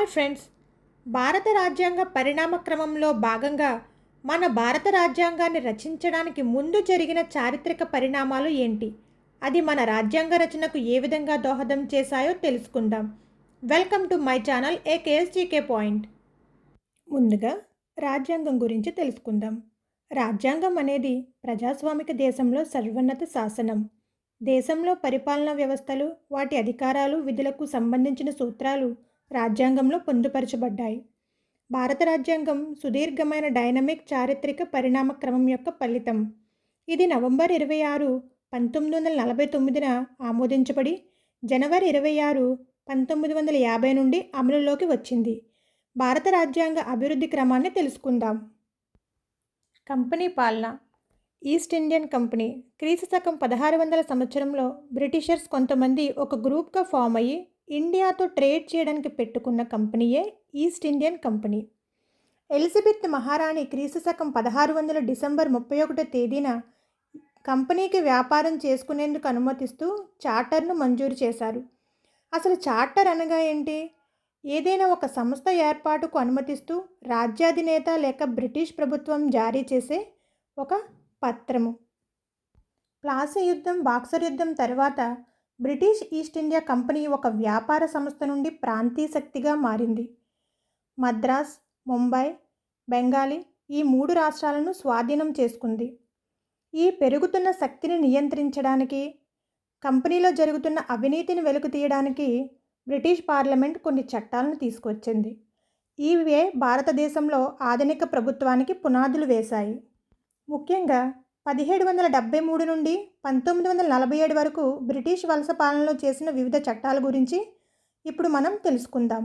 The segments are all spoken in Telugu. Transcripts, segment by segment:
Hi friends. భారత రాజ్యాంగ పరిణామ క్రమంలో భాగంగా మన భారత రాజ్యాంగాన్ని రచించడానికి ముందు జరిగిన చారిత్రక పరిణామాలు ఏంటి, అది మన రాజ్యాంగ రచనకు ఏ విధంగా దోహదం చేశాయో తెలుసుకుందాం. Welcome to my channel AKSGK point. ముందుగా రాజ్యాంగం గురించి తెలుసుకుందాం. రాజ్యాంగం అనేది ప్రజాస్వామిక దేశంలో సర్వోన్నత శాసనం. దేశంలో పరిపాలనా వ్యవస్థలు, వాటి అధికారాలు, విధులకు సంబంధించిన సూత్రాలు రాజ్యాంగంలో పొందుపరచబడ్డాయి. భారత రాజ్యాంగం సుదీర్ఘమైన డైనమిక్ చారిత్రక పరిణామ క్రమం యొక్క ఫలితం. ఇది నవంబర్ 26, 1949న ఆమోదించబడి జనవరి 26, 1950 నుండి అమలులోకి వచ్చింది. భారత రాజ్యాంగ అభివృద్ధి క్రమాన్ని తెలుసుకుందాం. కంపెనీ పాలన. ఈస్ట్ ఇండియన్ కంపెనీ క్రీస్తు శకం 1600 సంవత్సరంలో బ్రిటిషర్స్ కొంతమంది ఒక గ్రూప్గా ఫామ్ అయ్యి ఇండియాతో ట్రేడ్ చేయడానికి పెట్టుకున్న కంపెనీయే ఈస్ట్ ఇండియన్ కంపెనీ. ఎలిజబెత్ మహారాణి క్రీస్తు శకం 1600 డిసెంబర్ 31 తేదీన కంపెనీకి వ్యాపారం చేసుకునేందుకు అనుమతిస్తూ చార్టర్ను మంజూరు చేశారు. అసలు చార్టర్ అనగా ఏంటి? ఏదైనా ఒక సంస్థ ఏర్పాటుకు అనుమతిస్తూ రాజ్యాధినేత లేక బ్రిటిష్ ప్రభుత్వం జారీ చేసే ఒక పత్రము. ప్లాసీ యుద్ధం, బాక్సర్ యుద్ధం తర్వాత బ్రిటిష్ ఈస్ట్ ఇండియా కంపెనీ ఒక వ్యాపార సంస్థ నుండి ప్రాంతీయ శక్తిగా మారింది. మద్రాస్, ముంబై, బెంగాలీ ఈ 3 రాష్ట్రాలను స్వాధీనం చేసుకుంది. ఈ పెరుగుతున్న శక్తిని నియంత్రించడానికి, కంపెనీలో జరుగుతున్న అవినీతిని వెలుగు తీయడానికి బ్రిటిష్ పార్లమెంట్ కొన్ని చట్టాలను తీసుకొచ్చింది. ఇవే భారతదేశంలో ఆధునిక ప్రభుత్వానికి పునాదులు వేశాయి. ముఖ్యంగా 1773 నుండి 1947 వరకు బ్రిటిష్ వలస పాలనలో చేసిన వివిధ చట్టాల గురించి ఇప్పుడు మనం తెలుసుకుందాం.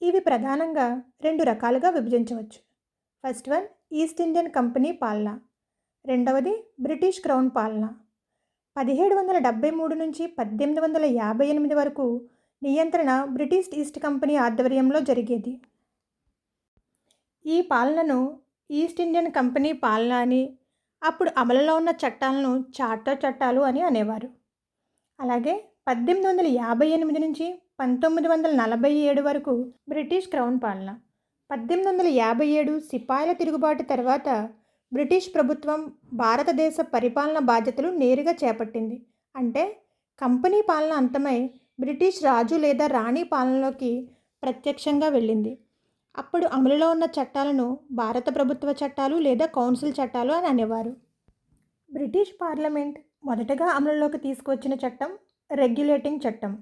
ఇవి ప్రధానంగా 2 రకాలుగా విభజించవచ్చు. First one is to Indian company పాలన, రెండవది బ్రిటిష్ క్రౌన్ పాలన. 1773 నుంచి 1858 వరకు నియంత్రణ బ్రిటిష్ ఈస్ట్ కంపెనీ ఆధ్వర్యంలో జరిగేది. ఈ పాలనను ఈస్ట్ ఇండియన్ కంపెనీ పాలన అని, అప్పుడు అమలులో ఉన్న చట్టాలను చార్టర్ చట్టాలు అని అనేవారు. అలాగే 1858 నుంచి 1947 వరకు బ్రిటిష్ క్రౌన్ పాలన. 1857 సిపాయిల తిరుగుబాటు తర్వాత బ్రిటిష్ ప్రభుత్వం భారతదేశ పరిపాలన బాధ్యతలు నేరుగా చేపట్టింది. అంటే కంపెనీ పాలన అంతమై బ్రిటిష్ రాజు లేదా రాణి పాలనలోకి ప్రత్యక్షంగా వెళ్ళింది. అప్పుడు అమలులో ఉన్న చట్టాలను భారత ప్రభుత్వ చట్టాలు లేదా కౌన్సిల్ చట్టాలు అని అనేవారు. బ్రిటిష్ పార్లమెంట్ మొదటగా అమలులోకి తీసుకువచ్చిన చట్టం రెగ్యులేటింగ్ చట్టం.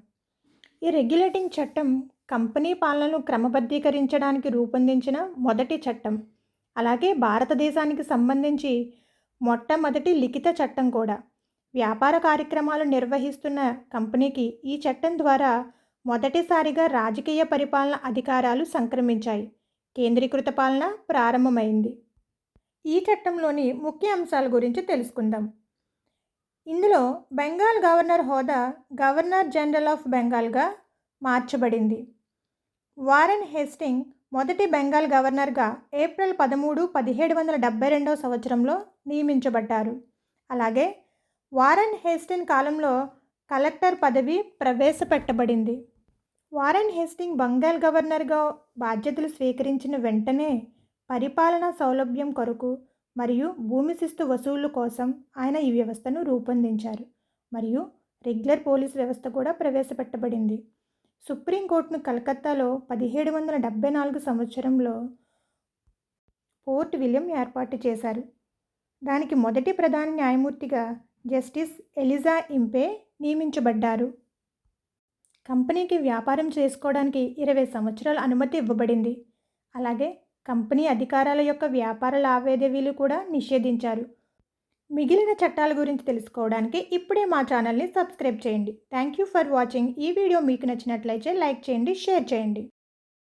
ఈ రెగ్యులేటింగ్ చట్టం కంపెనీ పాలనను క్రమబద్ధీకరించడానికి రూపొందించిన మొదటి చట్టం. అలాగే భారతదేశానికి సంబంధించి మొట్టమొదటి లిఖిత చట్టం కూడా. వ్యాపార కార్యక్రమాలు నిర్వహిస్తున్న కంపెనీకి ఈ చట్టం ద్వారా మొదటిసారిగా రాజకీయ పరిపాలన అధికారాలు సంక్రమించాయి. కేంద్రీకృత పాలన ప్రారంభమైంది. ఈ చట్టంలోని ముఖ్య అంశాల గురించి తెలుసుకుందాం. ఇందులో బెంగాల్ గవర్నర్ హోదా గవర్నర్ జనరల్ ఆఫ్ బెంగాల్గా మార్చబడింది. వారెన్ హేస్టింగ్ మొదటి బెంగాల్ గవర్నర్గా ఏప్రిల్ 13, 1772 సంవత్సరంలో నియమించబడ్డారు. అలాగే వారెన్ హేస్టింగ్ కాలంలో కలెక్టర్ పదవి ప్రవేశపెట్టబడింది. వారెన్ హేస్టింగ్ బెంగాల్ గవర్నర్గా బాధ్యతలు స్వీకరించిన వెంటనే పరిపాలనా సౌలభ్యం కొరకు మరియు భూమి శిస్తు వసూళ్లు కోసం ఆయన ఈ వ్యవస్థను రూపొందించారు. మరియు రెగ్యులర్ పోలీస్ వ్యవస్థ కూడా ప్రవేశపెట్టబడింది. సుప్రీంకోర్టును కలకత్తాలో 1774 సంవత్సరంలో ఫోర్ట్ విలియం ఏర్పాటు చేశారు. దానికి మొదటి ప్రధాన న్యాయమూర్తిగా జస్టిస్ ఎలిజా ఇంపే నియమించబడ్డారు. కంపెనీకి వ్యాపారం చేసుకోవడానికి 20 సంవత్సరాల అనుమతి ఇవ్వబడింది. అలాగే కంపెనీ అధికారాల యొక్క వ్యాపార లావాదేవీలు కూడా నిషేధించారు. మిగిలిన చట్టాల గురించి తెలుసుకోవడానికి ఇప్పుడే మా ఛానల్ని సబ్స్క్రైబ్ చేయండి. Thank you for watching. ఈ వీడియో మీకు నచ్చినట్లయితే లైక్ చేయండి, షేర్ చేయండి.